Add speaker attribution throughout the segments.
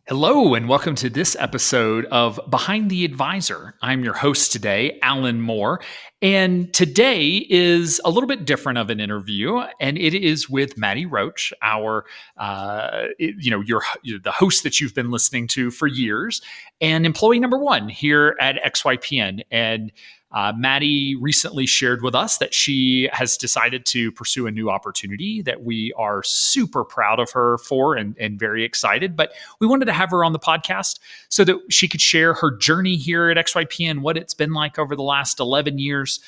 Speaker 1: Hello, and welcome to this episode of Behind the Advisor. I'm your host today, Alan Moore, and today is a little bit different of an interview, and it is with Maddy Roche, the host that you've been listening to for years, and employee number one here at XYPN. And Maddy recently shared with us that she has decided to pursue a new opportunity that we are super proud of her for and very excited. But we wanted to have her on the podcast so that she could share her journey here at XYPN, what it's been like over the last 11 years,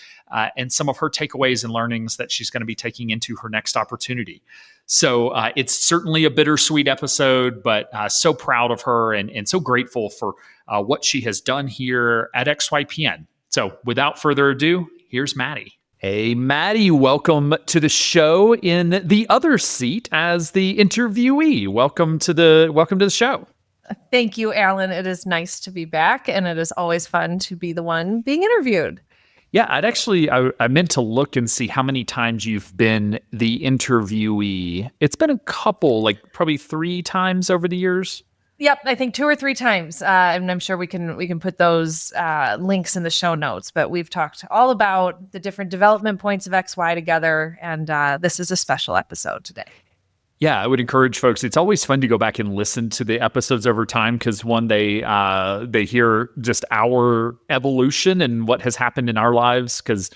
Speaker 1: and some of her takeaways and learnings that she's going to be taking into her next opportunity. So it's certainly a bittersweet episode, but so proud of her and so grateful for what she has done here at XYPN. So without further ado, here's Maddy. Hey, Maddy, welcome to the show in the other seat as the interviewee. Welcome to the show.
Speaker 2: Thank you, Alan. It is nice to be back, and it is always fun to be the one being interviewed.
Speaker 1: Yeah, I meant to look and see how many times you've been the interviewee. It's been a couple, like probably 3 times over the years.
Speaker 2: Yep, I think 2 or 3 times, and I'm sure we can put those links in the show notes. But we've talked all about the different development points of XY together, and this is a special episode today.
Speaker 1: Yeah, I would encourage folks. It's always fun to go back and listen to the episodes over time because one, they hear just our evolution and what has happened in our lives because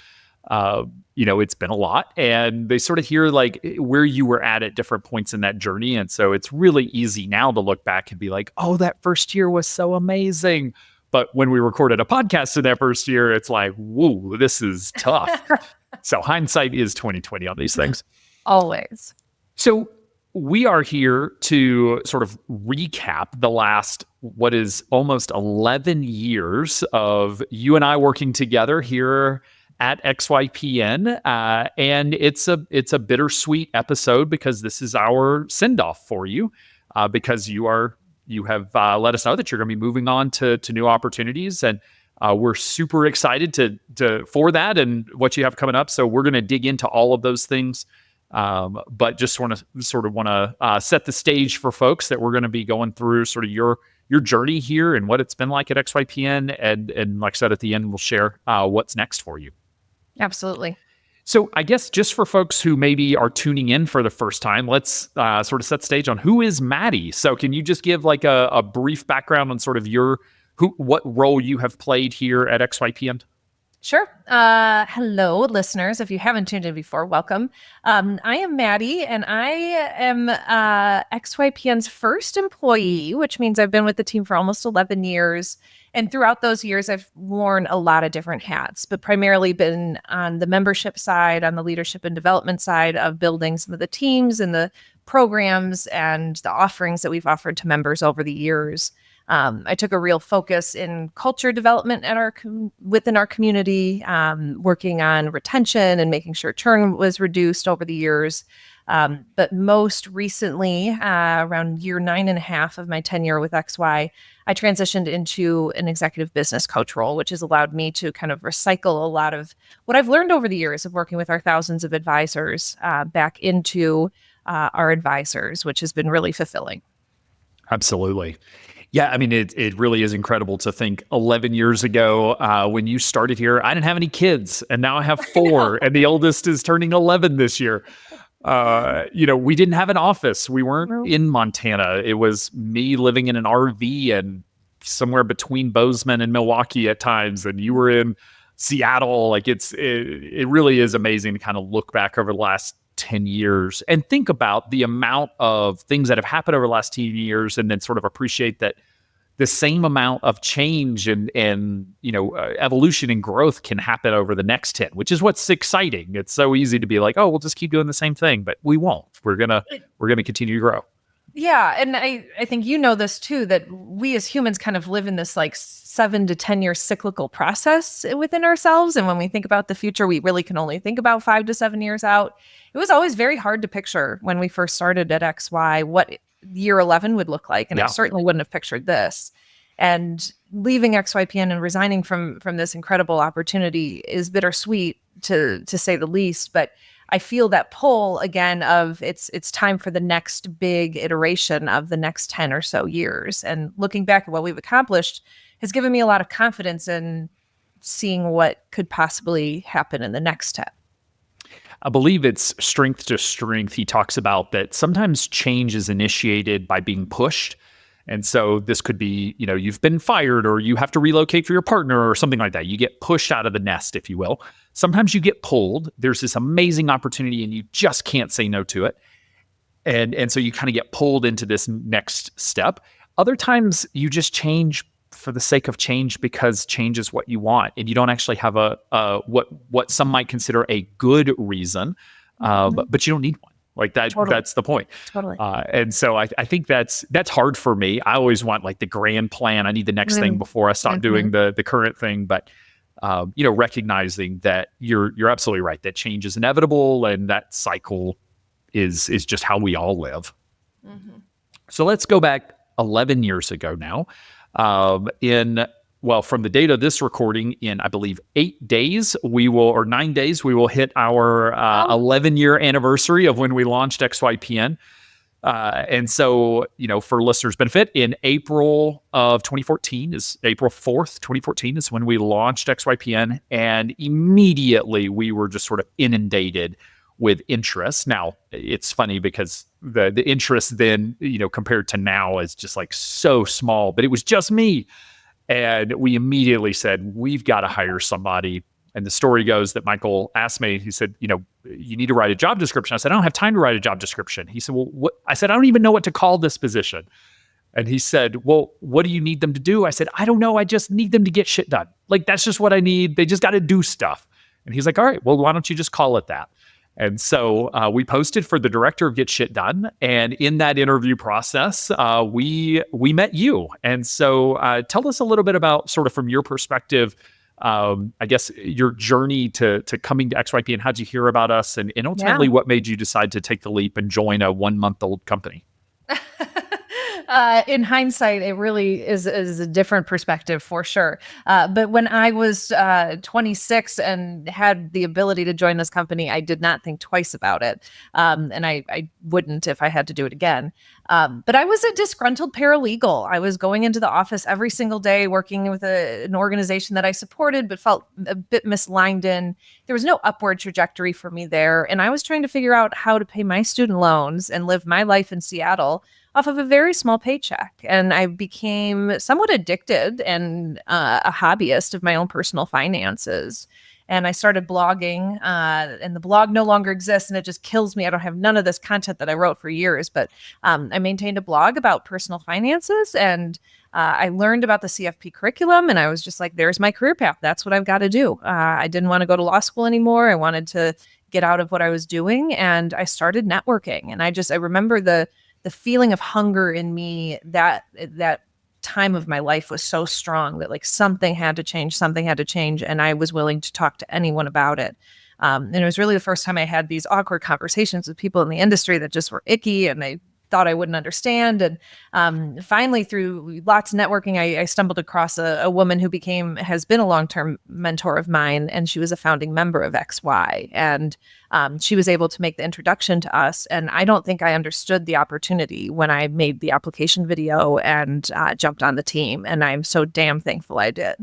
Speaker 1: it's been a lot, and they sort of hear like where you were at different points in that journey. And so it's really easy now to look back and be like, oh, that first year was so amazing. But when we recorded a podcast in that first year, it's like, whoa, this is tough. So hindsight is 2020 on these things.
Speaker 2: Always.
Speaker 1: So we are here to sort of recap the last, what is almost 11 years of you and I working together here at XYPN, and it's a bittersweet episode because this is our send-off for you, because you have let us know that you're going to be moving on to new opportunities, and we're super excited for that and what you have coming up. So we're going to dig into all of those things, but just want to set the stage for folks that we're going to be going through sort of your journey here and what it's been like at XYPN, and like I said at the end, we'll share what's next for you.
Speaker 2: Absolutely.
Speaker 1: So I guess just for folks who maybe are tuning in for the first time, let's sort of set the stage on who is Maddy. So can you just give like a brief background on sort of what role you have played here at XYPN?
Speaker 2: Sure. Hello, listeners. If you haven't tuned in before, welcome. I am Maddy, and I am XYPN's first employee, which means I've been with the team for almost 11 years. And throughout those years, I've worn a lot of different hats, but primarily been on the membership side, on the leadership and development side of building some of the teams and the programs and the offerings that we've offered to members over the years. I took a real focus in culture development within our community, working on retention and making sure churn was reduced over the years. But most recently, around year 9.5 of my tenure with XY, I transitioned into an executive business coach role, which has allowed me to kind of recycle a lot of what I've learned over the years of working with our thousands of advisors back into our advisors, which has been really fulfilling.
Speaker 1: Absolutely. Yeah, I mean, it really is incredible to think 11 years ago when you started here, I didn't have any kids, and now I have 4, and the oldest is turning 11 this year. We didn't have an office. We weren't in Montana. It was me living in an RV and somewhere between Bozeman and Milwaukee at times, and you were in Seattle. Like it really is amazing to kind of look back over the last 10 years and think about the amount of things that have happened over the last 10 years, and then sort of appreciate that the same amount of change and evolution and growth can happen over the next 10, which is what's exciting. It's so easy to be like, oh, we'll just keep doing the same thing, but we won't. We're gonna continue to grow.
Speaker 2: Yeah, and I think you know this too, that we as humans kind of live in this like 7 to 10 year cyclical process within ourselves. And when we think about the future, we really can only think about 5 to 7 years out. It was always very hard to picture when we first started at XY what year 11 would look like. And I certainly wouldn't have pictured this. And leaving XYPN and resigning from this incredible opportunity is bittersweet to say the least. But I feel that pull again of it's time for the next big iteration of the next 10 or so years. And looking back at what we've accomplished has given me a lot of confidence in seeing what could possibly happen in the next 10.
Speaker 1: I believe it's strength to strength. He talks about that sometimes change is initiated by being pushed. And so this could be, you've been fired or you have to relocate for your partner or something like that. You get pushed out of the nest, if you will. Sometimes you get pulled. There's this amazing opportunity and you just can't say no to it. And so you kind of get pulled into this next step. Other times you just change for the sake of change because change is what you want, and you don't actually have a what some might consider a good reason, but you don't need one. Like that.
Speaker 2: Totally.
Speaker 1: That's the point.
Speaker 2: Totally.
Speaker 1: And so I think that's hard for me. I always want like the grand plan. I need the next thing before I stop doing the current thing. But recognizing that you're absolutely right, that change is inevitable, and that cycle is just how we all live. So let's go back 11 years ago now. From the date of this recording, in I believe 9 days, we will hit our 11-year anniversary of when we launched XYPN. And so, for listeners' benefit, in April 2014 is April 4th, 2014 is when we launched XYPN, and immediately we were just sort of inundated with interest. Now, it's funny because the interest then, compared to now is just like so small, but it was just me. And we immediately said, we've got to hire somebody. And the story goes that Michael asked me, he said, you need to write a job description. I said, I don't have time to write a job description. He said, well, what? I said, I don't even know what to call this position. And he said, well, what do you need them to do? I said, I don't know. I just need them to get shit done. Like, that's just what I need. They just got to do stuff. And he's like, all right, well, why don't you just call it that? And so we posted for the director of Get Shit Done. And in that interview process, we met you. And so tell us a little bit about, sort of from your perspective, I guess your journey to coming to XYP, and how'd you hear about us, and ultimately what made you decide to take the leap and join a 1-month-old company?
Speaker 2: In hindsight, it really is a different perspective for sure. But when I was 26 and had the ability to join this company, I did not think twice about it. And I wouldn't if I had to do it again. But I was a disgruntled paralegal. I was going into the office every single day, working with an organization that I supported, but felt a bit misaligned in. There was no upward trajectory for me there. And I was trying to figure out how to pay my student loans and live my life in Seattle off of a very small paycheck. And I became somewhat addicted and a hobbyist of my own personal finances. And I started blogging, and the blog no longer exists, and it just kills me. I don't have none of this content that I wrote for years, but I maintained a blog about personal finances, and I learned about the CFP curriculum, and I was just like, there's my career path. That's what I've got to do. I didn't want to go to law school anymore. I wanted to get out of what I was doing, and I started networking. And I remember the feeling of hunger in me, that time of my life was so strong that like something had to change, and I was willing to talk to anyone about it. And it was really the first time I had these awkward conversations with people in the industry that just were icky and they thought I wouldn't understand. And finally, through lots of networking, I stumbled across a woman who has been a long-term mentor of mine, and she was a founding member of XY. And she was able to make the introduction to us. And I don't think I understood the opportunity when I made the application video and jumped on the team. And I'm so damn thankful I did.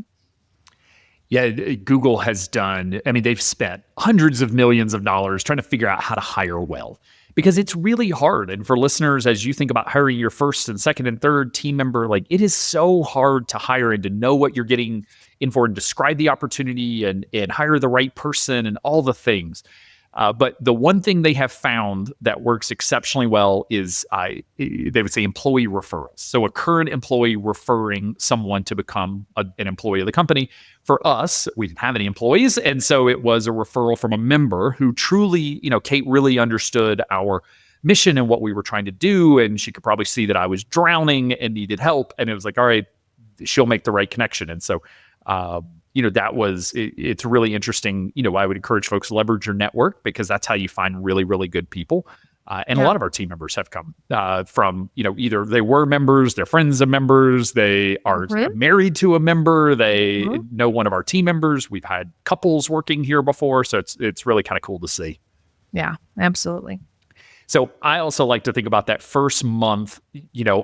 Speaker 1: Yeah, Google has done, they've spent hundreds of millions of dollars trying to figure out how to hire well, because it's really hard. And for listeners, as you think about hiring your first and second and third team member, like, it is so hard to hire and to know what you're getting in for and describe the opportunity and hire the right person and all the things. But the one thing they have found that works exceptionally well is they would say employee referrals. So a current employee referring someone to become an employee of the company. For us, we didn't have any employees. And so it was a referral from a member who truly, Kate really understood our mission and what we were trying to do. And she could probably see that I was drowning and needed help. And it was like, all right, she'll make the right connection. And so, it's really interesting. I would encourage folks to leverage your network, because that's how you find really, really good people. And a lot of our team members have come from, either they were members, they're friends of members, they are married to a member, they know one of our team members. We've had couples working here before. So it's really kind of cool to see.
Speaker 2: Yeah, absolutely.
Speaker 1: So I also like to think about that first month.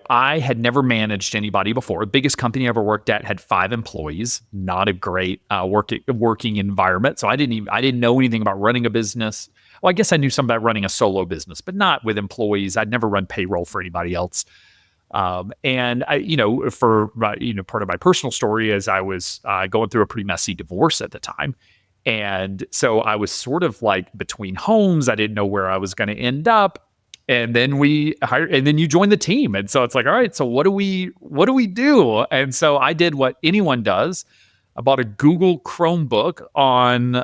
Speaker 1: I had never managed anybody before. The biggest company I ever worked at had 5 employees. Not a great working environment. So I didn't know anything about running a business. Well, I guess I knew something about running a solo business, but not with employees. I'd never run payroll for anybody else. And part of my personal story is I was going through a pretty messy divorce at the time. And so I was sort of like between homes. I didn't know where I was going to end up. And then and then you join the team. And so it's like, all right, so what do we do? And so I did what anyone does. I bought a Google Chromebook on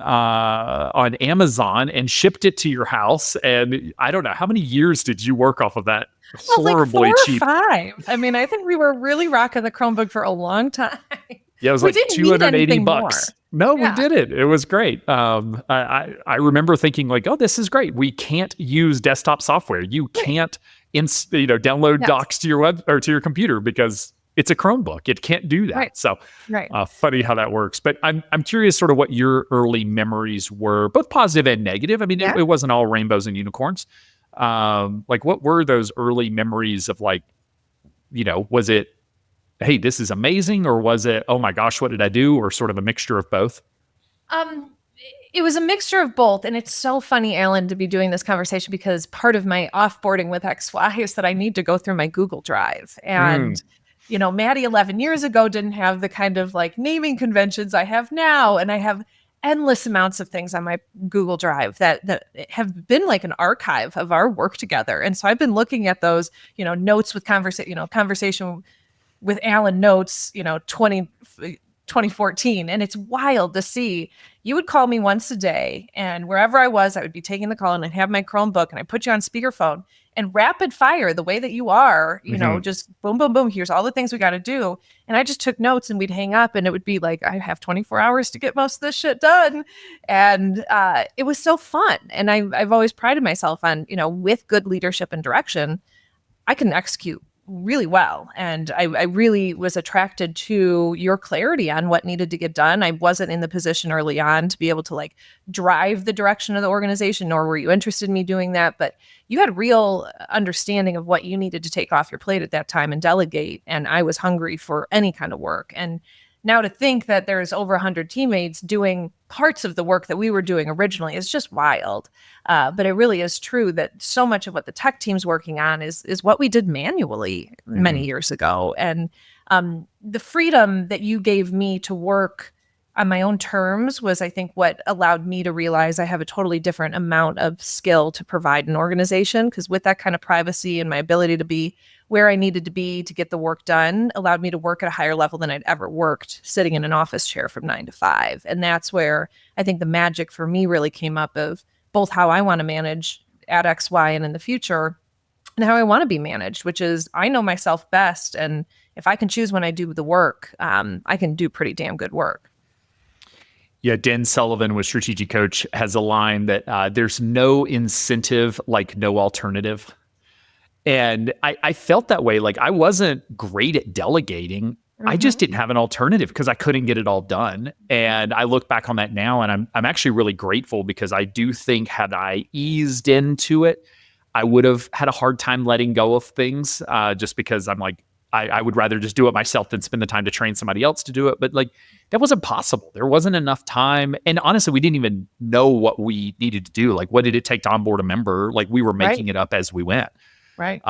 Speaker 1: Amazon and shipped it to your house. And I don't know, how many years did you work off of that
Speaker 2: Well, like four
Speaker 1: horribly
Speaker 2: or
Speaker 1: cheap?
Speaker 2: five. I mean, I think we were really rocking the Chromebook for a long time.
Speaker 1: Yeah, it was
Speaker 2: We
Speaker 1: like
Speaker 2: didn't need
Speaker 1: 280
Speaker 2: anything more.
Speaker 1: bucks. No, we
Speaker 2: Yeah,
Speaker 1: did it. It was great. I remember thinking like, oh, this is great. We can't use desktop software. You
Speaker 2: right.
Speaker 1: can't download
Speaker 2: Yes,
Speaker 1: docs to your web or to your computer because it's a Chromebook. It can't do
Speaker 2: right,
Speaker 1: that. So
Speaker 2: right.
Speaker 1: funny how that works. But I'm curious sort of what your early memories were, both positive and negative. I mean, it,
Speaker 2: Yeah.
Speaker 1: it wasn't all rainbows and unicorns. Like what were those early memories of like, was it, hey, this is amazing, or was it, oh my gosh, what did I do, or sort of a mixture of both?
Speaker 2: Um, it was a mixture of both. And it's so funny, Alan, to be doing this conversation because part of my offboarding with XY is that I need to go through my Google Drive.
Speaker 1: Mm,
Speaker 2: And, Maddie 11 years ago didn't have the kind of like naming conventions I have now. And I have endless amounts of things on my Google Drive that have been like an archive of our work together. And so I've been looking at those, notes with conversation with Alan notes, 2014. And it's wild to see. You would call me once a day, and wherever I was, I would be taking the call and I'd have my Chromebook and I put you on speakerphone and rapid fire the way that you are,
Speaker 1: hmm
Speaker 2: just boom, boom, boom. Here's all the things we got to do. And I just took notes and we'd hang up and it would be like, I have 24 hours to get most of this shit done. And it was so fun. And I've always prided myself on, with good leadership and direction, I can execute really well. And I really was attracted to your clarity on what needed to get done. I wasn't in the position early on to be able to like drive the direction of the organization, nor were you interested in me doing that. But you had real understanding of what you needed to take off your plate at that time and delegate. And I was hungry for any kind of work. And now to think that there's over 100 teammates doing parts of the work that we were doing originally is just wild. But it really is true that so much of what the tech team's working on is what we did manually
Speaker 1: hmm
Speaker 2: many years ago. And the freedom that you gave me to work on my own terms was, I think, what allowed me to realize I have a totally different amount of skill to provide an organization. Because with that kind of privacy and my ability to be where I needed to be to get the work done allowed me to work at a higher level than I'd ever worked sitting in an office chair from 9 to 5. And that's where I think the magic for me really came up of both how I want to manage at XY and in the future and how I want to be managed, which is I know myself best. And if I can choose when I do the work, I can do pretty damn good work.
Speaker 1: Yeah, Dan Sullivan with Strategic Coach has a line that there's no incentive like no alternative. And I felt that way. Like I wasn't great at delegating. I just
Speaker 2: Mm-hmm.
Speaker 1: didn't have an alternative because I couldn't get it all done. And I look back on that now and I'm actually really grateful because I do think had I eased into it, I would have had a hard time letting go of things just because I'm like, I would rather just do it myself than spend the time to train somebody else to do it. But like that wasn't possible. There wasn't enough time. And honestly, we didn't even know what we needed to do. Like, what did it take to onboard a member? Like, we were
Speaker 2: Right.
Speaker 1: making it up as we went.
Speaker 2: Right.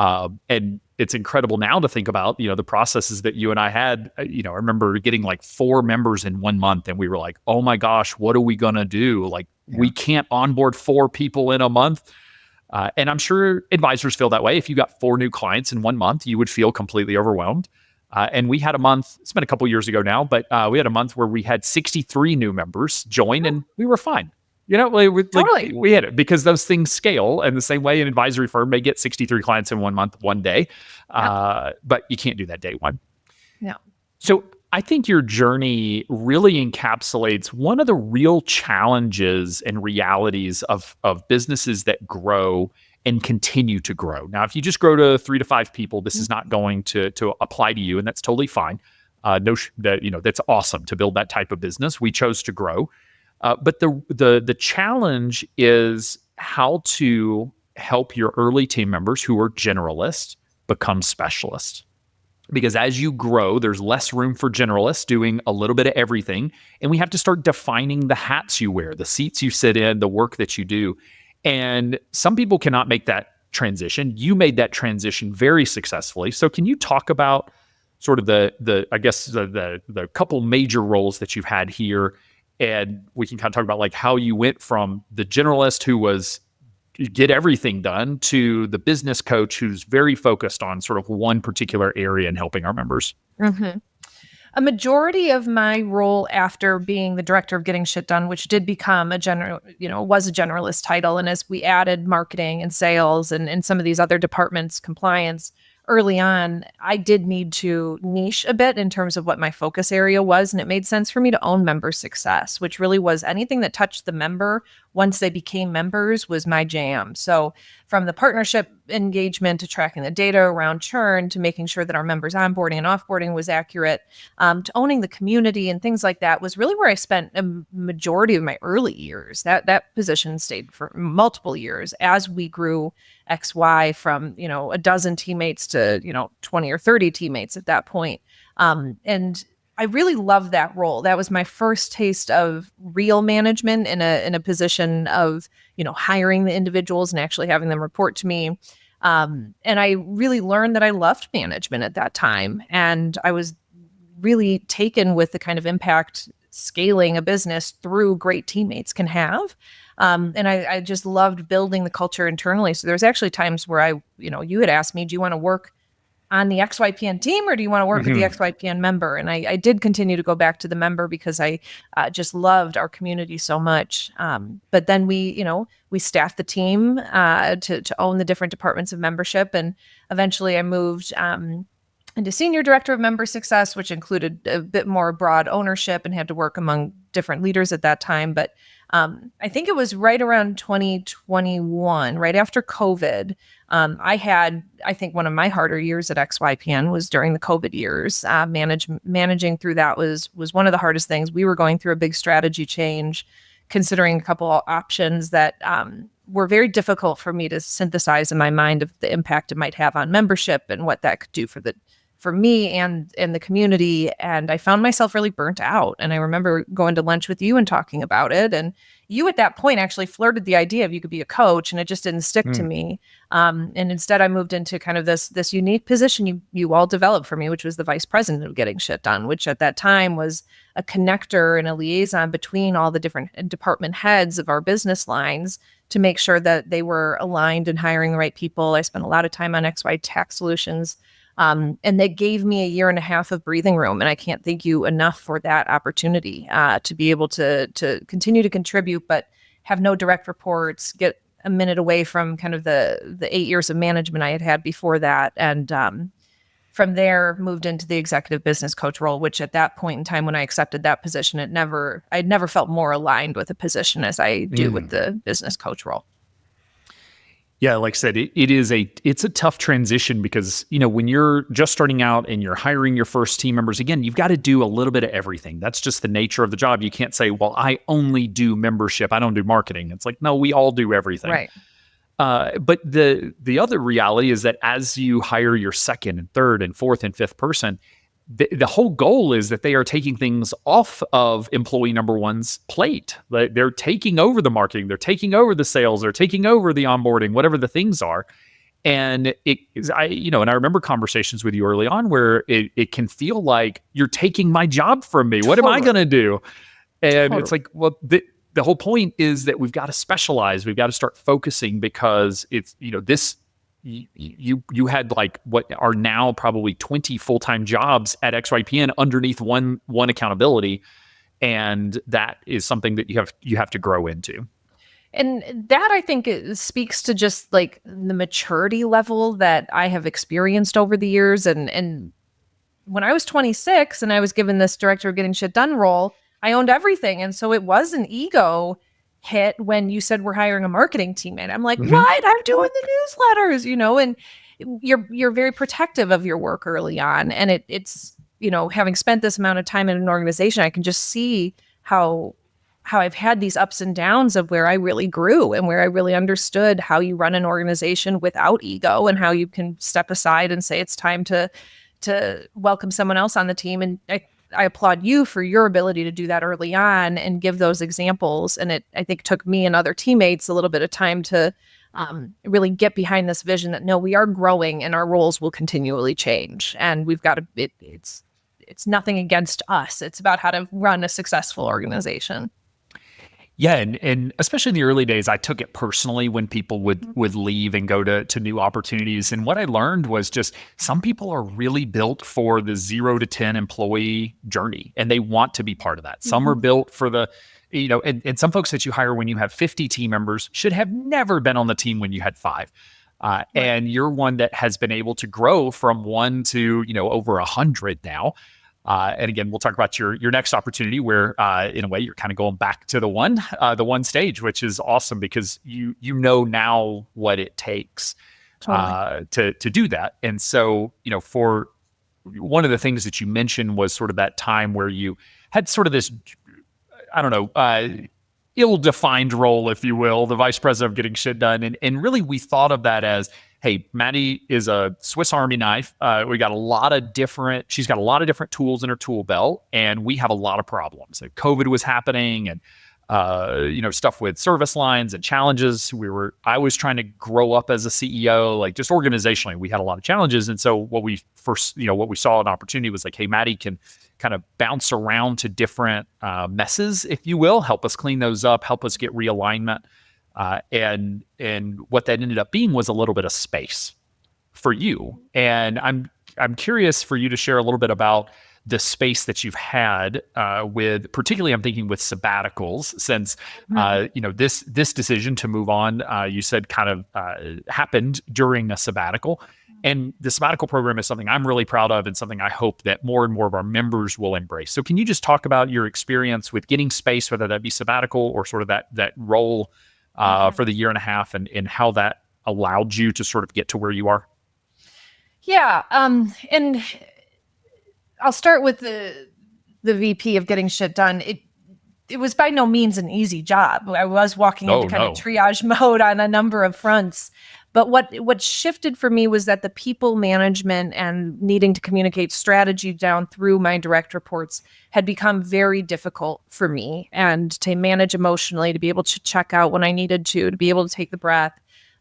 Speaker 1: And it's incredible now to think about, the processes that you and I had. I remember getting like 4 members in 1 month, and we were like, oh my gosh, what are we going to do? Like,
Speaker 2: Yeah.
Speaker 1: we can't onboard 4 people in a month. And I'm sure advisors feel that way. If you got 4 new clients in 1 month, you would feel completely overwhelmed. And we had a month, it's been a couple years ago now, but we had a month where we had 63 new members join and we were fine.
Speaker 2: Totally.
Speaker 1: We had it because those things scale. And the same way an advisory firm may get 63 clients in 1 month, one day.
Speaker 2: Yep.
Speaker 1: But you can't do that day one.
Speaker 2: Yeah.
Speaker 1: So I think your journey really encapsulates one of the real challenges and realities of businesses that grow and continue to grow. Now, if you just grow to 3 to 5 people, this is not going to apply to you, and that's totally fine. That's awesome to build that type of business. We chose to grow, but the challenge is how to help your early team members who are generalists become specialists. Because as you grow, there's less room for generalists doing a little bit of everything. And we have to start defining the hats you wear, the seats you sit in, the work that you do. And some people cannot make that transition. You made that transition very successfully. So can you talk about sort of the I guess the couple major roles that you've had here, and we can kind of talk about like how you went from the generalist who was get everything done to the business coach who's very focused on sort of one particular area and helping our members.
Speaker 2: Mm-hmm. A majority of my role after being the director of getting shit done, which did become was a generalist title. And as we added marketing and sales and some of these other departments, compliance, early on, I did need to niche a bit in terms of what my focus area was. And it made sense for me to own member success, which really was anything that touched the member once they became members was my jam. So from the partnership engagement to tracking the data around churn to making sure that our members onboarding and offboarding was accurate, to owning the community and things like that was really where I spent a majority of my early years. That position stayed for multiple years as we grew XY from, a dozen teammates to, 20 or 30 teammates at that point. And I really loved that role. That was my first taste of real management in a position of, hiring the individuals and actually having them report to me. And I really learned that I loved management at that time. And I was really taken with the kind of impact scaling a business through great teammates can have. And I just loved building the culture internally. So there's actually times where you had asked me, do you want to work on the XYPN team or do you want to work with the XYPN member? And I did continue to go back to the member because I just loved our community so much. But then we staffed the team to own the different departments of membership. And eventually I moved into senior director of member success, which included a bit more broad ownership and had to work among different leaders at that time. But I think it was right around 2021, right after COVID. I think one of my harder years at XYPN was during the COVID years. Managing through that was one of the hardest things. We were going through a big strategy change, considering a couple of options that were very difficult for me to synthesize in my mind of the impact it might have on membership and what that could do for me and the community. And I found myself really burnt out. And I remember going to lunch with you and talking about it. And you at that point actually flirted the idea of you could be a coach, and it just didn't stick to me. And instead I moved into kind of this unique position you all developed for me, which was the vice president of getting shit done, which at that time was a connector and a liaison between all the different department heads of our business lines to make sure that they were aligned and hiring the right people. I spent a lot of time on XY Tax Solutions. And they gave me a year and a half of breathing room. And I can't thank you enough for that opportunity to be able to continue to contribute, but have no direct reports, get a minute away from kind of the 8 years of management I had before that. And from there, moved into the executive business coach role, which at that point in time, when I accepted that position, I'd never felt more aligned with a position as I do with the business coach role.
Speaker 1: Yeah, like I said, it's a tough transition because, when you're just starting out and you're hiring your first team members, again, you've got to do a little bit of everything. That's just the nature of the job. You can't say, well, I only do membership. I don't do marketing. It's like, no, we all do everything.
Speaker 2: Right.
Speaker 1: But the other reality is that as you hire your second and third and fourth and fifth person, the whole goal is that they are taking things off of employee number one's plate. They're taking over the marketing, they're taking over the sales, they're taking over the onboarding, whatever the things are. And and I remember conversations with you early on where it can feel like you're taking my job from me. What am I going to do? And it's like, well, the whole point is that we've got to specialize. We've got to start focusing because it's, this. You had like what are now probably 20 full-time jobs at XYPN underneath one accountability, and that is something that you have to grow into.
Speaker 2: And that I think speaks to just like the maturity level that I have experienced over the years. And when I was 26 and I was given this director of getting shit done role, I owned everything, and so it was an ego hit when you said we're hiring a marketing teammate. I'm like, what? I'm doing the newsletters, and you're very protective of your work early on. And it's having spent this amount of time in an organization, I can just see how how I've had these ups and downs of where I really grew and where I really understood how you run an organization without ego and how you can step aside and say it's time to welcome someone else on the team. And I applaud you for your ability to do that early on and give those examples. And I think took me and other teammates a little bit of time to really get behind this vision that no, we are growing and our roles will continually change. And we've got to, it's nothing against us. It's about how to run a successful organization.
Speaker 1: Yeah, and especially in the early days, I took it personally when people would leave and go to new opportunities. And what I learned was just some people are really built for the 0 to 10 employee journey, and they want to be part of that. Some are built for the, and some folks that you hire when you have 50 team members should have never been on the team when you had 5. Right. And you're one that has been able to grow from 1 to over 100 now. And again, we'll talk about your next opportunity where, in a way, you're kind of going back to the one stage, which is awesome because you know now what it takes to do that. And so, for one of the things that you mentioned was sort of that time where you had sort of this, I don't know, ill-defined role, if you will, the vice president of getting shit done. And really, we thought of that as, hey, Maddy is a Swiss Army knife. She's got a lot of different tools in her tool belt, and we have a lot of problems. So COVID was happening, and stuff with service lines and challenges. I was trying to grow up as a CEO, like just organizationally, we had a lot of challenges. And so what we saw an opportunity was like, hey, Maddy can kind of bounce around to different messes, if you will, help us clean those up, help us get realignment. And what that ended up being was a little bit of space for you. And I'm curious for you to share a little bit about the space that you've had with, particularly I'm thinking with sabbaticals, since this decision to move on, you said kind of happened during a sabbatical. And the sabbatical program is something I'm really proud of and something I hope that more and more of our members will embrace. So can you just talk about your experience with getting space, whether that be sabbatical or sort of that role for the 1.5 years and how that allowed you to sort of get to where you are?
Speaker 2: Yeah. And I'll start with the VP of getting shit done. It was by no means an easy job. I was walking into kind of triage mode on a number of fronts. But what shifted for me was that the people management and needing to communicate strategy down through my direct reports had become very difficult for me, and to manage emotionally, to be able to check out when I needed to be able to take the breath.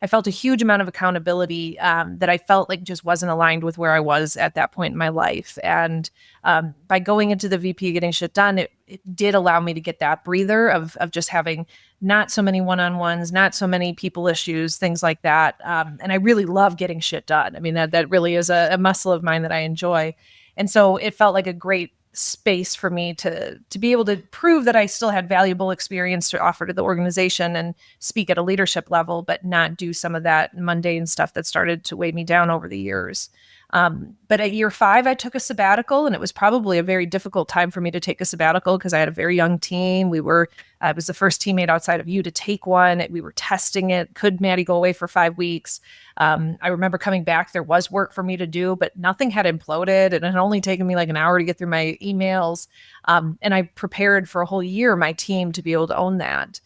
Speaker 2: I felt a huge amount of accountability that I felt like just wasn't aligned with where I was at that point in my life. And by going into the VP getting shit done, it did allow me to get that breather of just having not so many one-on-ones, not so many people issues, things like that. And I really love getting shit done. I mean, that really is a muscle of mine that I enjoy. And so it felt like a great space for me to be able to prove that I still had valuable experience to offer to the organization and speak at a leadership level, but not do some of that mundane stuff that started to weigh me down over the years. But at year 5, I took a sabbatical, and it was probably a very difficult time for me to take a sabbatical because I had a very young team. I was the first teammate outside of you to take one. We were testing it. Could Maddy go away for 5 weeks? I remember coming back, there was work for me to do, but nothing had imploded. And it had only taken me like an hour to get through my emails. And I prepared for a whole year, my team to be able to own that.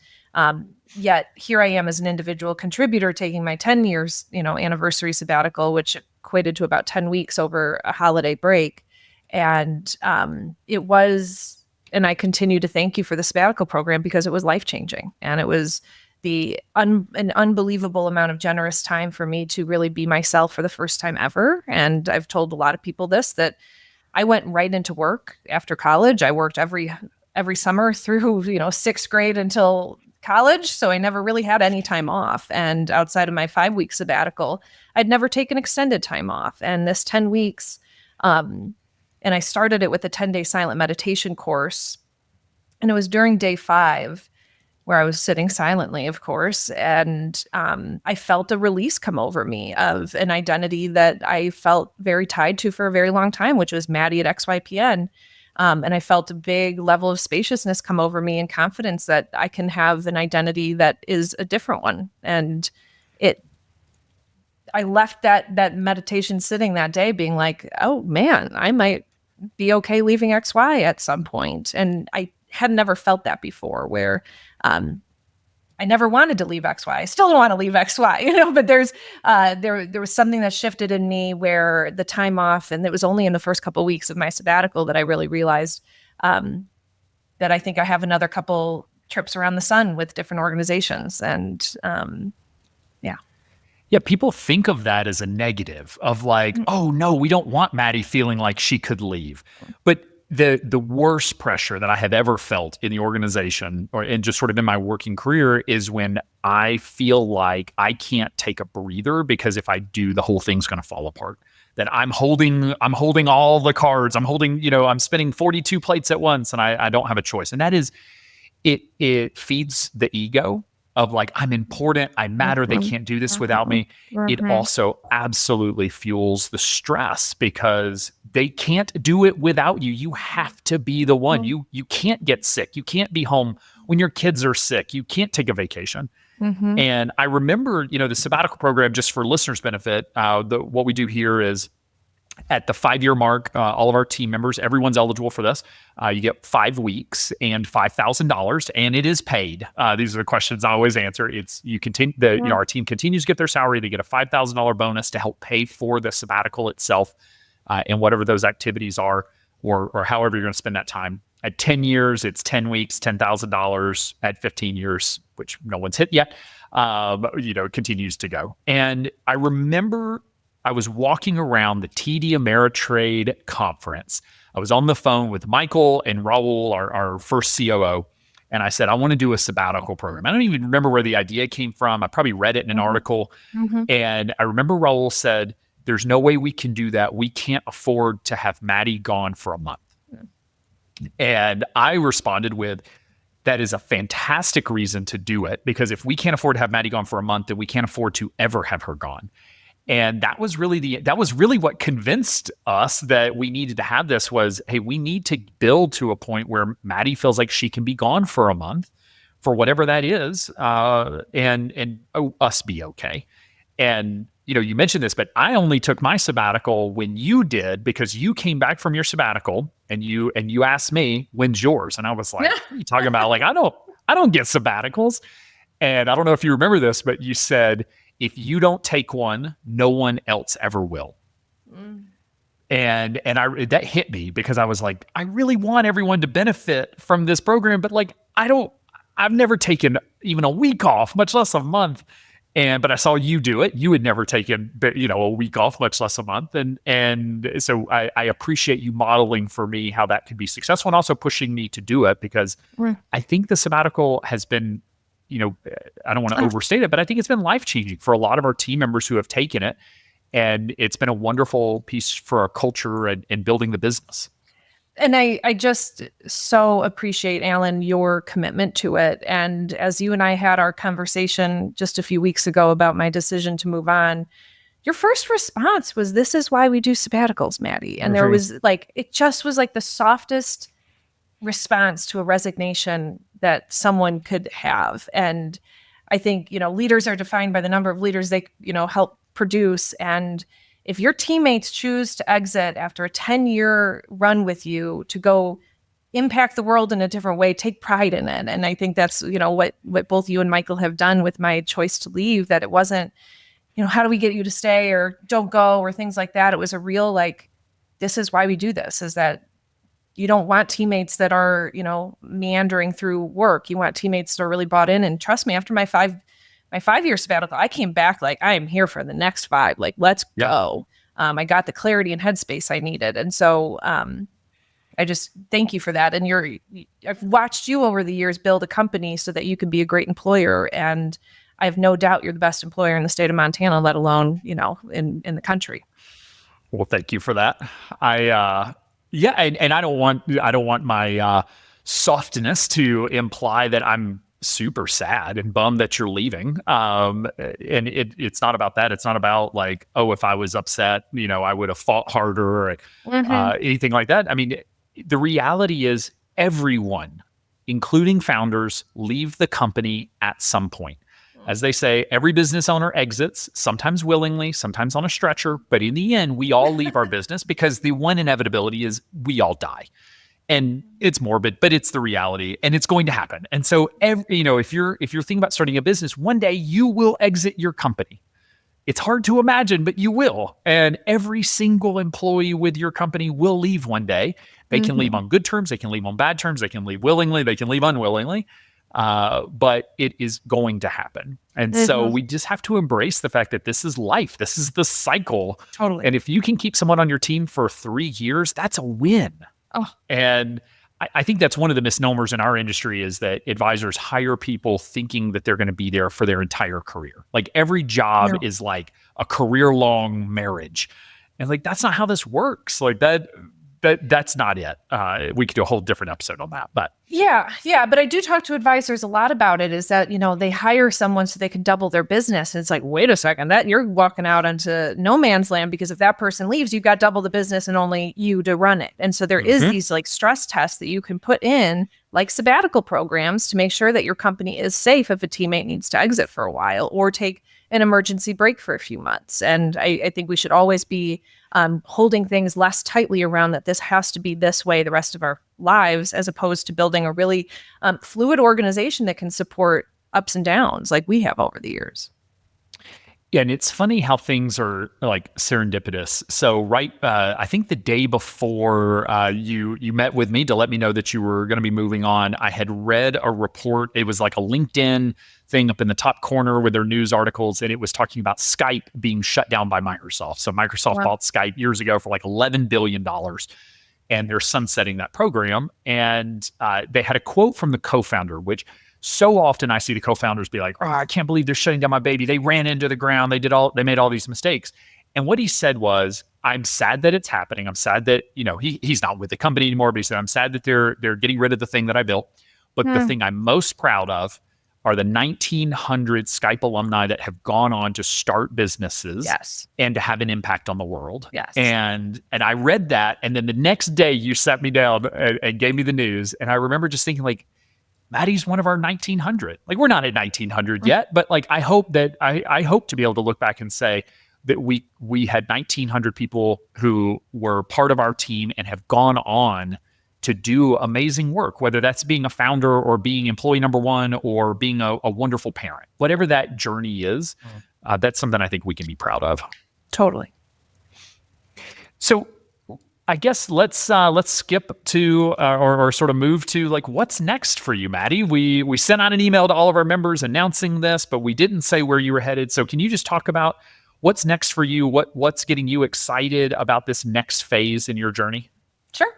Speaker 2: Yet here I am as an individual contributor taking my 10 years, anniversary sabbatical, which equated to about 10 weeks over a holiday break. And and I continue to thank you for the sabbatical program because it was life-changing. And it was an unbelievable amount of generous time for me to really be myself for the first time ever. And I've told a lot of people this, that I went right into work after college. I worked every summer through, 6th grade until college. So I never really had any time off. And outside of my 5-week sabbatical, I'd never taken extended time off. And this 10 weeks, and I started it with a 10-day silent meditation course. And it was during day 5 where I was sitting silently, of course. And I felt a release come over me of an identity that I felt very tied to for a very long time, which was Maddy at XYPN. And I felt a big level of spaciousness come over me and confidence that I can have an identity that is a different one. And I left that meditation sitting that day being like, oh man, I might be okay leaving XY at some point. And I had never felt that before, where I never wanted to leave XY. I still don't want to leave XY, but there was something that shifted in me where the time off, and it was only in the first couple of weeks of my sabbatical that I really realized that I think I have another couple trips around the sun with different organizations. And yeah.
Speaker 1: Yeah, people think of that as a negative of like, oh no, we don't want Maddy feeling like she could leave. But the worst pressure that I have ever felt in the organization or in just sort of in my working career is when I feel like I can't take a breather because if I do, the whole thing's going to fall apart. That I'm holding all the cards. I'm spinning 42 plates at once and I don't have a choice. And that is, it feeds the ego of like, I'm important, I matter, they can't do this without me. It also absolutely fuels the stress because they can't do it without you. You have to be the one. You can't get sick. You can't be home when your kids are sick. You can't take a vacation. And I remember, the sabbatical program, just for listeners' benefit, what we do here is at the 5-year mark, all of our team members, everyone's eligible for this. You get 5 weeks and $5,000, and it is paid. These are the questions I always answer. Our team continues to get their salary. They get a $5,000 bonus to help pay for the sabbatical itself, and whatever those activities are, or however you're going to spend that time. At 10 years, it's 10 weeks, $10,000. At 15 years, which no one's hit yet, it continues to go. And I remember I was walking around the TD Ameritrade conference. I was on the phone with Michael and Raul, our first COO, and I said, I want to do a sabbatical program. I don't even remember where the idea came from. I probably read it in an article. And I remember Raul said, there's no way we can do that. We can't afford to have Maddy gone for a month. And I responded with, that is a fantastic reason to do it, because if we can't afford to have Maddy gone for a month, then we can't afford to ever have her gone. And that was really what convinced us that we needed to have this was, hey, we need to build to a point where Maddy feels like she can be gone for a month for whatever that is, and us be okay. And, you mentioned this, but I only took my sabbatical when you did, because you came back from your sabbatical and you asked me, when's yours? And I was like, what are you talking about? Like, I don't get sabbaticals. And I don't know if you remember this, but you said, if you don't take one, no one else ever will. And that hit me because I was like, I really want everyone to benefit from this program, but like, I've never taken even a week off, much less a month. But I saw you do it. You had never taken, a week off, much less a month. And so I appreciate you modeling for me how that could be successful and also pushing me to do it, because I think the sabbatical has been, I don't want to overstate it, but I think it's been life-changing for a lot of our team members who have taken it. And it's been a wonderful piece for our culture and building the business.
Speaker 2: And I just so appreciate, Alan, your commitment to it. And as you and I had our conversation just a few weeks ago about my decision to move on, your first response was, this is why we do sabbaticals, Maddy. And there was it just was like the softest response to a resignation that someone could have. And I think, leaders are defined by the number of leaders they, help produce. And if your teammates choose to exit after a 10-year run with you to go impact the world in a different way, take pride in it. And I think that's, what both you and Michael have done with my choice to leave, that it wasn't, how do we get you to stay or don't go or things like that. It was a real, this is why we do this, is that you don't want teammates that are, meandering through work. You want teammates that are really bought in. And trust me, after my 5-year sabbatical, I came back like, I am here for the next 5. Like, let's go. I got the clarity and headspace I needed. And so I just thank you for that. And I've watched you over the years build a company so that you can be a great employer. And I have no doubt you're the best employer in the state of Montana, let alone, in the country.
Speaker 1: Well, thank you for that. And I don't want my softness to imply that I'm super sad and bummed that you're leaving. And it's not about that. It's not about like, oh, if I was upset, I would have fought harder or anything like that. I mean, the reality is everyone, including founders, leave the company at some point. As they say, every business owner exits, sometimes willingly, sometimes on a stretcher. But in the end, we all leave our business because the one inevitability is we all die. And it's morbid, but it's the reality, and it's going to happen. And so, if you're thinking about starting a business, one day you will exit your company. It's hard to imagine, but you will. And every single employee with your company will leave one day. They can leave on good terms. They can leave on bad terms. They can leave willingly. They can leave unwillingly. But it is going to happen. And so we just have to embrace the fact that this is life. This is the cycle.
Speaker 2: Totally.
Speaker 1: And if you can keep someone on your team for 3 years, that's a win.
Speaker 2: Oh.
Speaker 1: And I think that's one of the misnomers in our industry, is that advisors hire people thinking that they're going to be there for their entire career. Like every job is like a career-long marriage. And like, that's not how this works. Like that's not it. We could do a whole different episode on that, but
Speaker 2: yeah. But I do talk to advisors a lot about it, is that, they hire someone so they can double their business. And it's like, wait a second, that you're walking out into no man's land, because if that person leaves, you've got double the business and only you to run it. And so there is these like stress tests that you can put in, like sabbatical programs, to make sure that your company is safe if a teammate needs to exit for a while or take an emergency break for a few months. And I think we should always be holding things less tightly around that this has to be this way the rest of our lives, as opposed to building a really fluid organization that can support ups and downs like we have over the years.
Speaker 1: Yeah, and it's funny how things are like serendipitous. So, I think the day before you met with me to let me know that you were going to be moving on, I had read a report. It was like a LinkedIn thing up in the top corner with their news articles, and it was talking about Skype being shut down by Microsoft. So Microsoft bought Skype years ago for like $11 billion, and they're sunsetting that program. And they had a quote from the co-founder, which so often I see the co-founders be like, "Oh, I can't believe they're shutting down my baby. They ran into the ground. They made all these mistakes." And what he said was, "I'm sad that it's happening. I'm sad that, he's not with the company anymore, but he said, I'm sad that they're getting rid of the thing that I built. But the thing I'm most proud of are the 1,900 Skype alumni that have gone on to start businesses and to have an impact on the world."
Speaker 2: Yes.
Speaker 1: And I read that, and then the next day you sat me down and gave me the news, and I remember just thinking, like, Maddy's one of our 1,900. Like, we're not at 1,900 yet, but like, I hope to be able to look back and say that we had 1,900 people who were part of our team and have gone on to do amazing work, whether that's being a founder or being employee number one or being a wonderful parent. Whatever that journey is, that's something I think we can be proud of.
Speaker 2: Totally.
Speaker 1: So I guess let's skip to or sort of move to like, what's next for you, Maddy? We sent out an email to all of our members announcing this, but we didn't say where you were headed. So can you just talk about what's next for you? What's getting you excited about this next phase in your journey?
Speaker 2: Sure.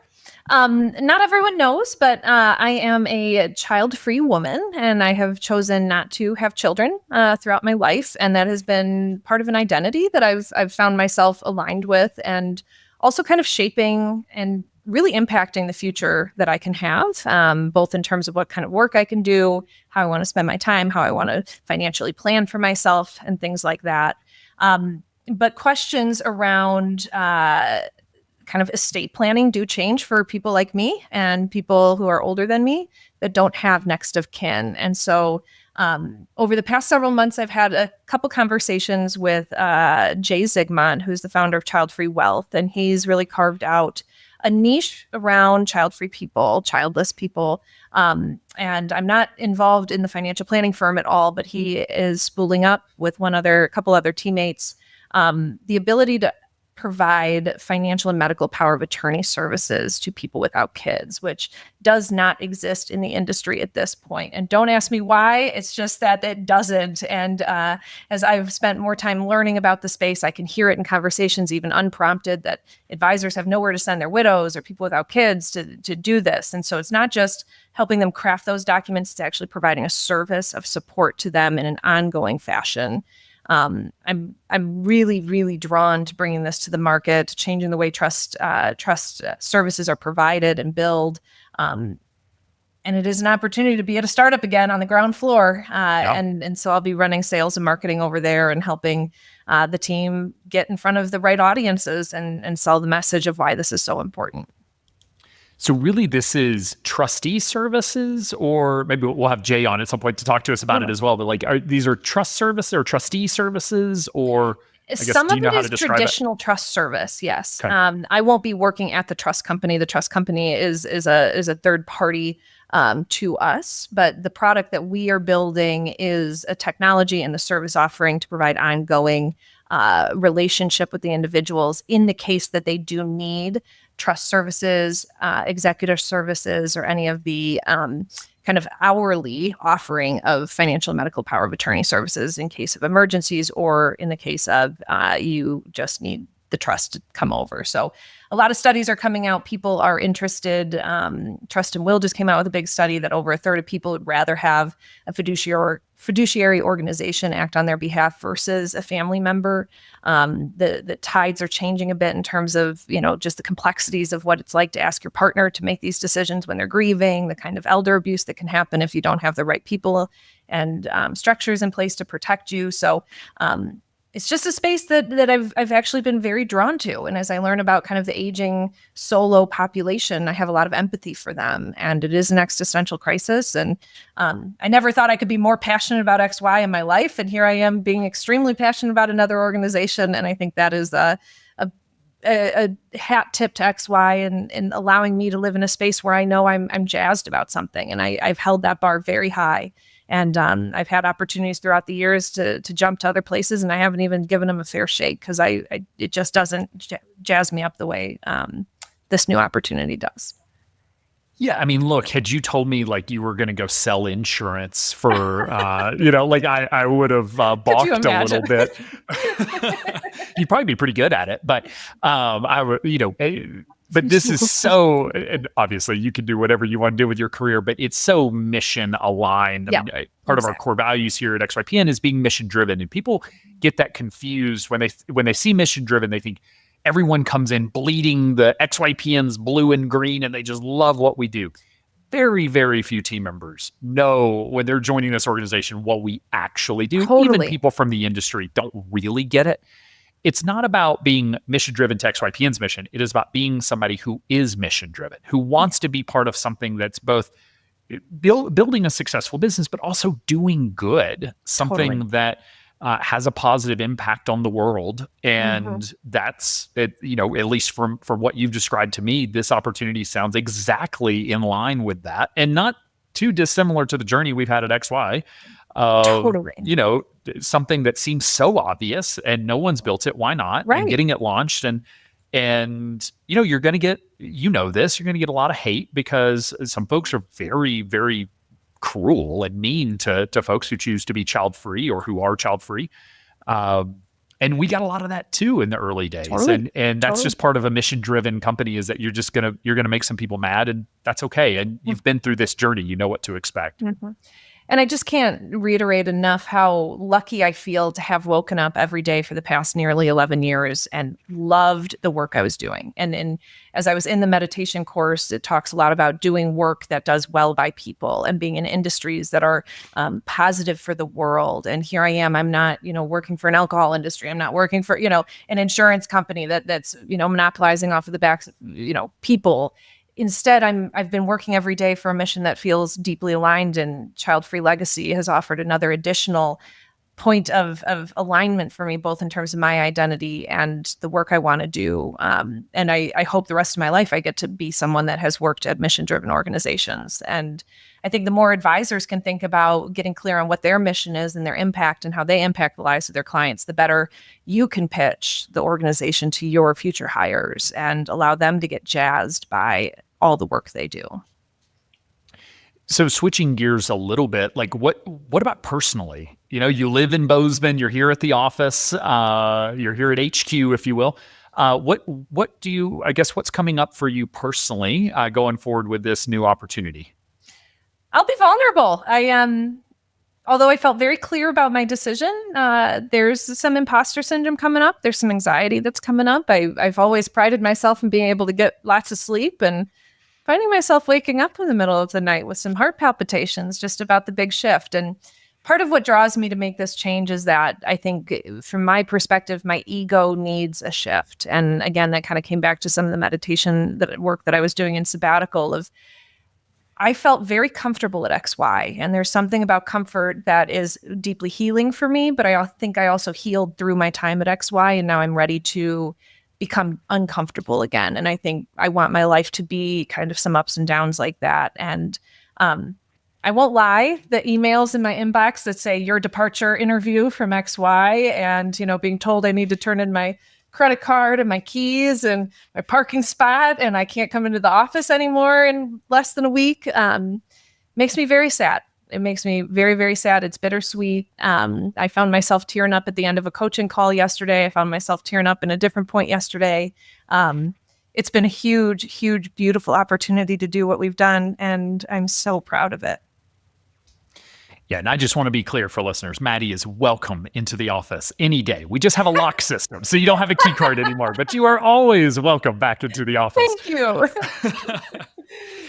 Speaker 2: Not everyone knows, but I am a child-free woman, and I have chosen not to have children throughout my life, and that has been part of an identity that I've found myself aligned with, and also kind of shaping and really impacting the future that I can have, both in terms of what kind of work I can do, how I want to spend my time, how I want to financially plan for myself, and things like that. But questions around kind of estate planning do change for people like me and people who are older than me that don't have next of kin. And so over the past several months, I've had a couple conversations with Jay Zygmunt, who's the founder of Child Free Wealth, and he's really carved out a niche around child-free people, childless people. And I'm not involved in the financial planning firm at all, but he is spooling up with a couple other teammates, the ability to provide financial and medical power of attorney services to people without kids, which does not exist in the industry at this point. And don't ask me why, it's just that it doesn't. And as I've spent more time learning about the space, I can hear it in conversations, even unprompted, that advisors have nowhere to send their widows or people without kids to do this. And so it's not just helping them craft those documents, it's actually providing a service of support to them in an ongoing fashion. I'm really, really drawn to bringing this to the market, changing the way trust services are provided and billed. And it is an opportunity to be at a startup again on the ground floor. And so I'll be running sales and marketing over there and helping the team get in front of the right audiences and sell the message of why this is so important.
Speaker 1: So really, this is trustee services, or maybe we'll have Jay on at some point to talk to us about it as well. But like, these are trust services or trustee services, or I guess,
Speaker 2: Some
Speaker 1: do
Speaker 2: of
Speaker 1: you know
Speaker 2: it
Speaker 1: how to
Speaker 2: is
Speaker 1: describe it?
Speaker 2: traditional trust service. Yes.
Speaker 1: Okay.
Speaker 2: I won't be working at the trust company. The trust company is a third party to us, but the product that we are building is a technology and the service offering to provide ongoing relationship with the individuals in the case that they do need trust services, executive services, or any of the kind of hourly offering of financial and medical power of attorney services in case of emergencies or in the case of you just need the trust to come over. So a lot of studies are coming out. People are interested. Trust and Will just came out with a big study that over a third of people would rather have a fiduciary organization act on their behalf versus a family member. The tides are changing a bit in terms of, just the complexities of what it's like to ask your partner to make these decisions when they're grieving, the kind of elder abuse that can happen if you don't have the right people and structures in place to protect you. So it's just a space that I've actually been very drawn to. And as I learn about kind of the aging solo population, I have a lot of empathy for them. And it is an existential crisis. And I never thought I could be more passionate about XY in my life. And here I am being extremely passionate about another organization. And I think that is a hat tip to XY and allowing me to live in a space where I know I'm jazzed about something. And I've held that bar very high. And I've had opportunities throughout the years to jump to other places, and I haven't even given them a fair shake because it just doesn't jazz me up the way this new opportunity does.
Speaker 1: Yeah, I mean, look, had you told me like you were going to go sell insurance for, like I would have balked a little bit. You'd probably be pretty good at it, but I would, but this is so, and obviously you can do whatever you want to do with your career, but it's so mission aligned.
Speaker 2: Yeah,
Speaker 1: Part of our core values here at XYPN is being mission driven, and people get that confused when they see mission driven. They think everyone comes in bleeding the XYPN's blue and green, and they just love what we do. Very, very few team members know when they're joining this organization what we actually do.
Speaker 2: Totally.
Speaker 1: Even people from the industry don't really get it. It's not about being mission-driven to XYPN's mission. It is about being somebody who is mission-driven, who wants to be part of something that's both building a successful business, but also doing good, something that has a positive impact on the world. And that's, at least from what you've described to me, this opportunity sounds exactly in line with that and not too dissimilar to the journey we've had at XY. Something that seems so obvious and no one's built it. Why not?
Speaker 2: Right.
Speaker 1: And getting it launched and you're going to get, you're going to get a lot of hate because some folks are very, very cruel and mean to folks who choose to be child free or who are child free. And we got a lot of that too in the early days. And that's just part of a mission driven company is that you're going to make some people mad, and that's okay. And you've been through this journey, you know what to expect.
Speaker 2: And I just can't reiterate enough how lucky I feel to have woken up every day for the past nearly 11 years and loved the work I was doing. And as I was in the meditation course, it talks a lot about doing work that does well by people and being in industries that are positive for the world. And here I am, I'm not, working for an alcohol industry. I'm not working for, an insurance company that's, monopolizing off of the backs of, people. Instead, I've been working every day for a mission that feels deeply aligned, and Child-Free Legacy has offered another additional point of alignment for me, both in terms of my identity and the work I want to do. And I hope the rest of my life I get to be someone that has worked at mission-driven organizations. And I think the more advisors can think about getting clear on what their mission is and their impact and how they impact the lives of their clients, the better you can pitch the organization to your future hires and allow them to get jazzed by all the work they do.
Speaker 1: So switching gears a little bit, like what about personally? You live in Bozeman, you're here at the office, you're here at HQ, if you will. What do you, I guess, what's coming up for you personally going forward with this new opportunity?
Speaker 2: I'll be vulnerable. Although I felt very clear about my decision, there's some imposter syndrome coming up. There's some anxiety that's coming up. I've always prided myself in being able to get lots of sleep, and finding myself waking up in the middle of the night with some heart palpitations just about the big shift. And part of what draws me to make this change is that I think from my perspective, my ego needs a shift. And again, that kind of came back to some of the meditation work that I was doing in sabbatical of I felt very comfortable at XY, and there's something about comfort that is deeply healing for me. But I think I also healed through my time at XY, and now I'm ready to become uncomfortable again. And I think I want my life to be kind of some ups and downs like that. And um, I won't lie, the emails in my inbox that say your departure interview from XY, and being told I need to turn in my credit card and my keys and my parking spot, and I can't come into the office anymore in less than a week, makes me very sad. It makes me very, very sad. It's bittersweet. I found myself tearing up at the end of a coaching call yesterday. I found myself tearing up in a different point yesterday. It's been a huge, huge, beautiful opportunity to do what we've done, and I'm so proud of it.
Speaker 1: Yeah, and I just want to be clear for listeners. Maddy is welcome into the office any day. We just have a lock system, so you don't have a key card anymore, but you are always welcome back into the office.
Speaker 2: Thank you.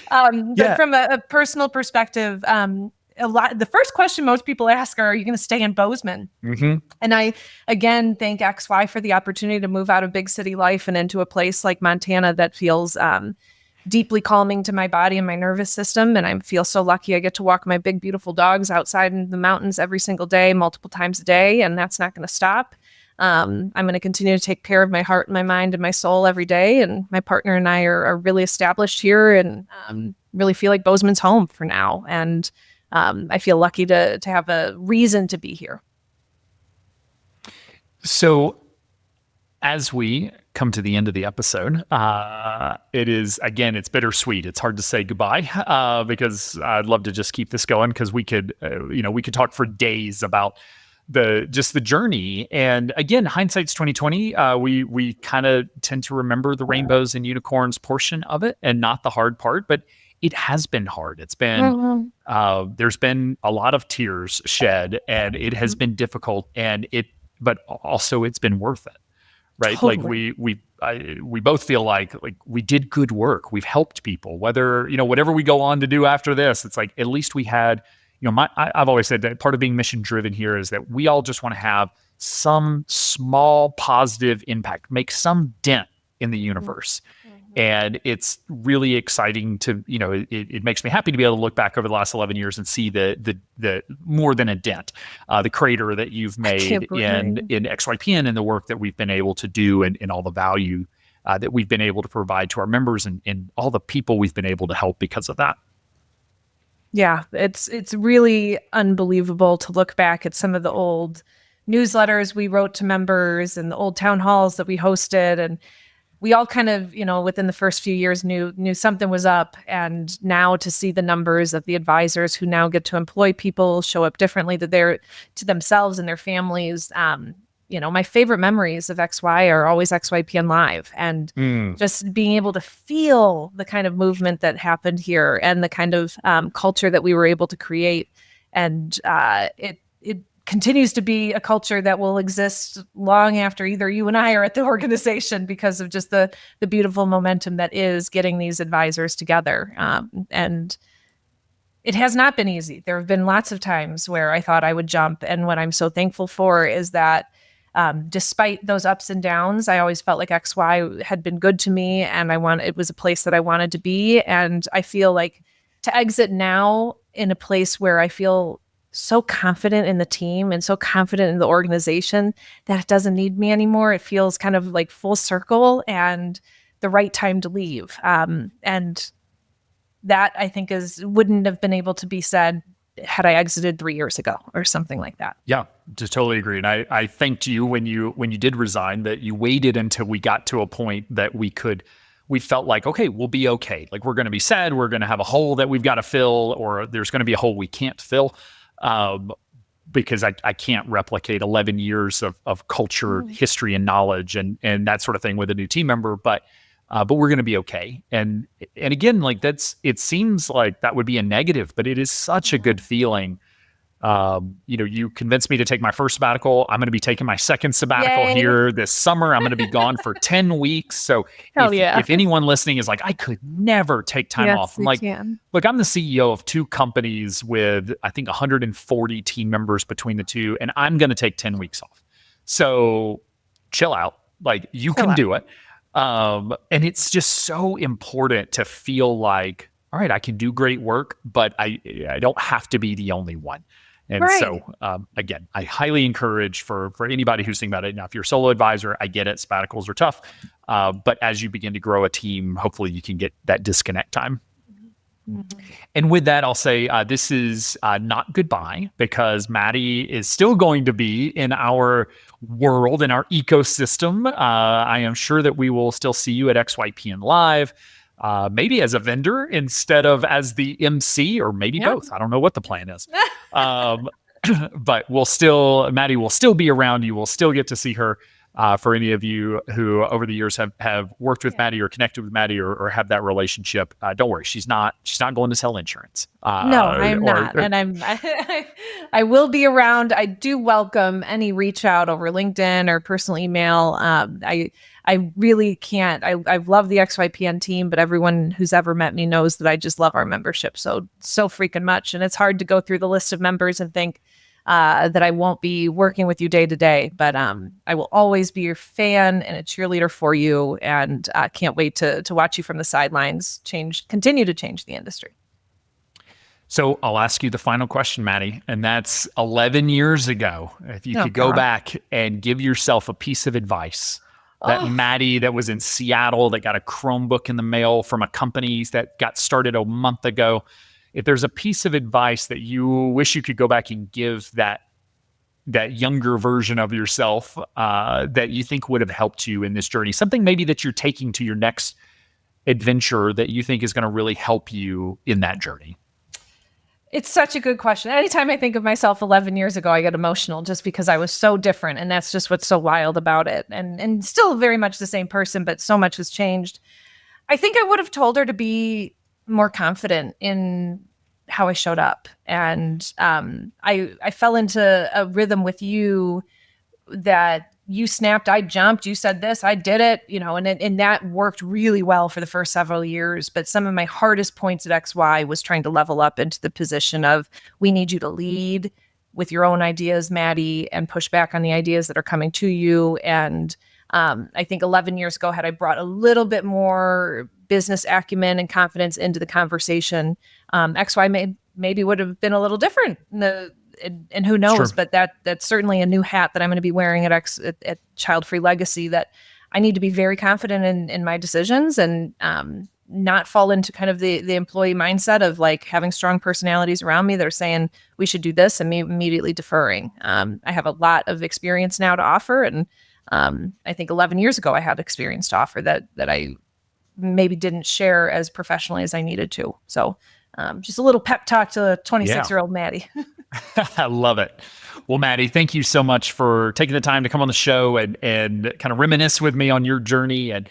Speaker 2: But from a personal perspective, the first question most people ask are you going to stay in Bozeman?
Speaker 1: Mm-hmm.
Speaker 2: And I, again, thank XY for the opportunity to move out of big city life and into a place like Montana that feels deeply calming to my body and my nervous system. And I feel so lucky I get to walk my big, beautiful dogs outside in the mountains every single day, multiple times a day. And that's not going to stop. I'm going to continue to take care of my heart, my mind, and my soul every day. And my partner and I are really established here, and really feel like Bozeman's home for now. And I feel lucky to have a reason to be here.
Speaker 1: So as we come to the end of the episode, it's bittersweet. It's hard to say goodbye because I'd love to just keep this going, because we could talk for days about the journey. And again, hindsight's 2020. We kind of tend to remember the rainbows and unicorns portion of it and not the hard part, but it has been hard. It's been, there's been a lot of tears shed, and it has been difficult, but also it's been worth it. Right. Totally. Like we both feel like we did good work. We've helped people, whatever we go on to do after this, it's like, at least we had, I've always said that part of being mission driven here is that we all just want to have some small positive impact, make some dent in the universe. And it's really exciting to, it makes me happy to be able to look back over the last 11 years and see the more than a dent, the crater that you've made in XYPN and the work that we've been able to do, and all the value that we've been able to provide to our members, and all the people we've been able to help because of that.
Speaker 2: Yeah, it's really unbelievable to look back at some of the old newsletters we wrote to members and the old town halls that we hosted, and we all kind of, within the first few years knew something was up. And now to see the numbers of the advisors who now get to employ people show up differently to themselves and their families. My favorite memories of XY are always XYPN Live, and just being able to feel the kind of movement that happened here and the kind of culture that we were able to create. And it continues to be a culture that will exist long after either you and I are at the organization, because of just the beautiful momentum that is getting these advisors together. And it has not been easy. There have been lots of times where I thought I would jump. And what I'm so thankful for is that despite those ups and downs, I always felt like XY had been good to me, and it was a place that I wanted to be. And I feel like to exit now in a place where I feel so confident in the team and so confident in the organization that it doesn't need me anymore. It feels kind of like full circle and the right time to leave. And that, I think, wouldn't have been able to be said had I exited 3 years ago or something like that.
Speaker 1: Yeah, just totally agree. And I thanked you when you did resign, that you waited until we got to a point that we felt like, okay, we'll be okay. Like, we're going to be sad. We're going to have a hole that we've got to fill, or there's going to be a hole we can't fill. Because I can't replicate 11 years of culture, history, and knowledge and that sort of thing with a new team member, but we're going to be okay. And again, like, it seems like that would be a negative, but it is such a good feeling. You convinced me to take my first sabbatical. I'm going to be taking my second sabbatical here this summer. I'm going to be gone for 10 weeks. So if anyone listening is like, I could never take time off, I'm like, look, I'm the CEO of 2 companies with, I think, 140 team members between the two, and I'm going to take 10 weeks off. So chill out. Like, you can do it. And it's just so important to feel like, all right, I can do great work, but I don't have to be the only one. And
Speaker 2: Right.
Speaker 1: so, again, I highly encourage for anybody who's thinking about it. Now, if you're a solo advisor, I get it. Sabbaticals are tough. But as you begin to grow a team, hopefully you can get that disconnect time. Mm-hmm. And with that, I'll say this is not goodbye, because Maddy is still going to be in our world, in our ecosystem. I am sure that we will still see you at XYPN Live. Maybe as a vendor instead of as the MC, or maybe both. I don't know what the plan is. But Maddy will still be around. You will still get to see her. For any of you who over the years have worked with Maddy or connected with Maddy or have that relationship, don't worry. She's not going to sell insurance.
Speaker 2: No, I'm not. And I will be around. I do welcome any reach out over LinkedIn or personal email. I really can't. I've loved the XYPN team, but everyone who's ever met me knows that I just love our membership so freaking much. And it's hard to go through the list of members and think that I won't be working with you day to day, but I will always be your fan and a cheerleader for you, and can't wait to watch you from the sidelines continue to change the industry.
Speaker 1: So I'll ask you the final question, Maddy, and that's 11 years ago. If you could go back and give yourself a piece of advice, that Maddy that was in Seattle that got a Chromebook in the mail from a company that got started a month ago, if there's a piece of advice that you wish you could go back and give that younger version of yourself that you think would have helped you in this journey, something maybe that you're taking to your next adventure that you think is going to really help you in that journey?
Speaker 2: It's such a good question. Anytime I think of myself 11 years ago, I get emotional just because I was so different. And that's just what's so wild about it. And still very much the same person, but so much has changed. I think I would have told her to be more confident in how I showed up. And I fell into a rhythm with you that you snapped, I jumped, you said this, I did it, and that worked really well for the first several years. But some of my hardest points at XY was trying to level up into the position of, we need you to lead with your own ideas, Maddy, and push back on the ideas that are coming to you. And I think 11 years ago, had I brought a little bit more business acumen and confidence into the conversation, XY maybe would have been a little different. And who knows, but that's certainly a new hat that I'm going to be wearing at Child Free Legacy, that I need to be very confident in my decisions and not fall into kind of the employee mindset of like having strong personalities around me that are saying we should do this and me immediately deferring. I have a lot of experience now to offer. And I think 11 years ago, I had experience to offer that I maybe didn't share as professionally as I needed to. So just a little pep talk to 26-year-old Maddy.
Speaker 1: I love it. Well, Maddy, thank you so much for taking the time to come on the show and kind of reminisce with me on your journey and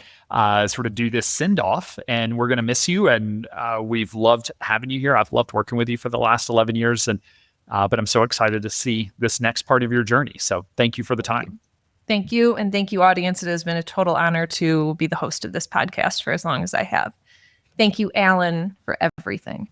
Speaker 1: sort of do this send off. And we're going to miss you. And we've loved having you here. I've loved working with you for the last 11 years. And but I'm so excited to see this next part of your journey. So thank you for the time.
Speaker 2: Thank you. And thank you, audience. It has been a total honor to be the host of this podcast for as long as I have. Thank you, Alan, for everything.